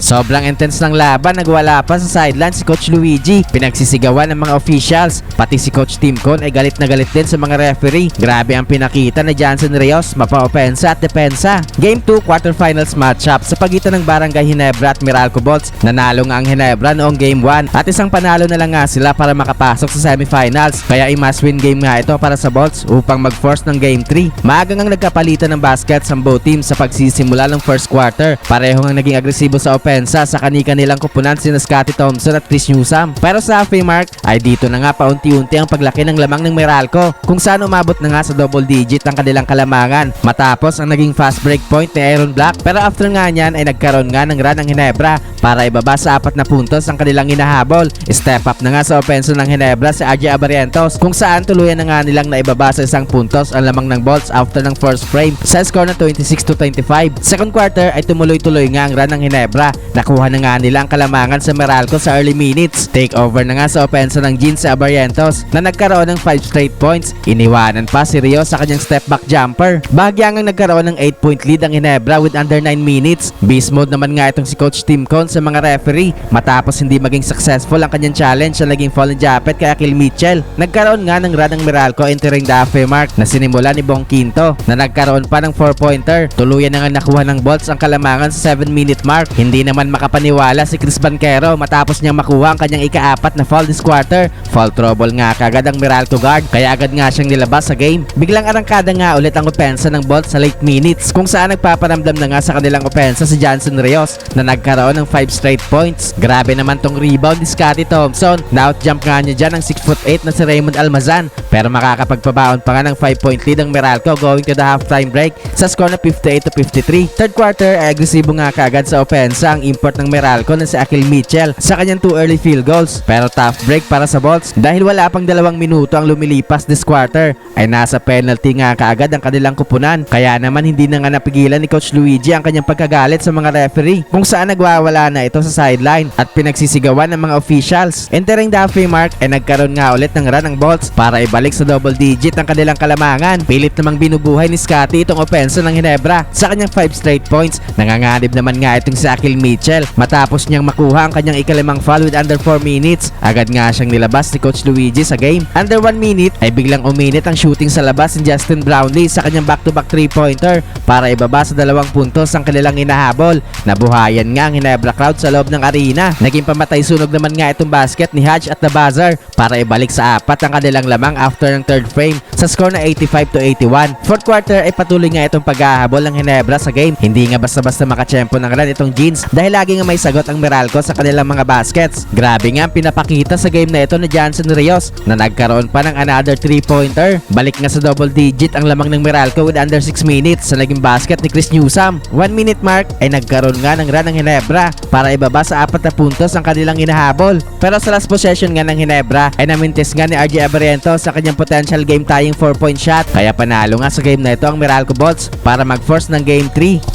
Sobrang intense ng laban, nagwala pa sa sideline si Coach Luigi. Pinagsisigawan ng mga officials. Pati si Coach Timcon ay galit na galit din sa mga referee. Grabe ang pinakita ni Johnson Rios, mapa-opensa at depensa. Game 2 quarterfinals matchup sa pagitan ng Barangay Ginebra at Meralco Bolts. Nanalo nga ang Ginebra noong Game 1 at isang panalo na lang nga sila para makapasok sa semifinals. Kaya i-must win game nga ito para sa Bolts upang mag-force ng Game 3. Maagang ang nagkapalitan ng baskets ang both teams sa pagsisimula ng first quarter. Pareho ang naging agresibo sa opensa sa kani-kanilang kupunan sina Scottie Thompson at Chris Newsome. Pero sa halfway mark ay dito na nga paunti-unti ang paglaki ng lamang ng Meralco kung saan umabot na nga sa double digit ang kanilang kalamangan matapos ang naging fast break point ni Aaron Black. Pero after nga niyan ay nagkaroon nga ng run ng Ginebra para ibaba sa 4 na puntos ang kanilang hinahabol. Step up na nga sa opensa ng Ginebra si RJ Abarientos kung saan tuluyan na nga nilang naibaba sa 1 puntos ang lamang ng Bolts after ng first frame sa score na 26-25. Second quarter ay tumuloy-tuloy nga ang run ng Ginebra. Nakuha na nga nila ang kalamangan sa Meralco sa early minutes. Take over na nga sa opensa ng Jeans si Abarientos na nagkaroon ng 5 straight points. Iniwanan pa si Rio sa kanyang step back jumper. Bahagyang nagkaroon ng 8-point lead ang Ginebra with under 9 minutes. Beast mode naman nga itong si Coach Timcon sa mga referee matapos hindi maging successful ang kanyang challenge na naging fallen japet kay Akil Mitchell. Nagkaroon nga ng run ng Meralco entering the halfway mark na sinimula ni Bong Quinto na nagkaroon pa ng 4-pointer. Tuluyan na nga nakuha ng Bolts ang kalamangan sa 7-minute mark. Hindi naman makapaniwala si Chris Banquero matapos niyang makuha ang kanyang ika-4 na foul this quarter. Foul trouble nga kagad ang Meralco guard kaya agad nga siyang nilabas sa game. Biglang arangkada nga ulit ang opensa ng Bolts sa late minutes kung saan nagpaparamdam na nga sa kanilang opensa si Johnson Rios na nagkaroon ng 5 straight points. Grabe naman tong rebound ni Scottie Thompson na outjump nga niya dyan ang 6'8" na si Raymond Almazan pero makakapagpabaon pa nga ng 5-point lead ang Meralco going to the halftime break sa score na 58-53. Third quarter ay agresibo nga kaagad sa opensa ang import ng Meralco na si Akil Mitchell sa kanyang 2 early field goals pero tough break para sa Bolts dahil wala pang 2 minuto ang lumilipas this quarter ay nasa penalty nga kaagad ang kanilang kupunan kaya naman hindi na nga napigilan ni Coach Luigi ang kanyang pagkagalit sa mga referee kung saan nagwawala na ito sa sideline at pinagsisigawan ng mga officials. Entering the halfway mark ay nagkaroon nga ulit ng run ng Bolts para ibalik sa double digit ang kanilang kalamangan. Pilit namang binubuhay ni Scottie itong opensa ng Ginebra sa kanyang 5 straight points. Nanganganib naman nga itong si Akil Mitchell matapos niyang makuha ang kanyang ikalimang foul with under 4 minutes. Agad nga siyang nilabas ni Coach Luigi sa game. Under 1 minute ay biglang uminit ang shooting sa labas ni Justin Brownlee sa kanyang back-to-back 3-pointer para ibaba sa 2 puntos ang kanilang hinahabol. Nabuhayan nga ang Ginebra crowd sa loob ng arena. Naging pamatay sunog naman nga itong basket ni Hodge at the buzzer para ibalik sa 4 ang kanilang lamang after ng third frame sa score na 85-81. Fourth quarter ay patuloy nga itong paghahabol ng Ginebra sa game. Hindi nga basta-basta makachempo ng run itong Jeans dahil lagi nga may sagot ang Meralco sa kanilang mga baskets. Grabe nga ang pinapakita sa game na ito ni Johnson Rios na nagkaroon pa ng another 3-pointer. Balik nga sa double digit ang lamang ng Meralco with under 6 minutes sa naging basket ni Chris Newsome. 1 minute mark ay nagkaroon nga ng run ng Ginebra para ibaba sa 4 na puntos ang kanilang hinahabol. Pero sa last possession nga ng Ginebra ay namintis nga ni RJ Abarientos sa kanyang potential game tying 4-point shot kaya panalo nga sa game na ito ang Meralco Bolts para mag-force ng game 3.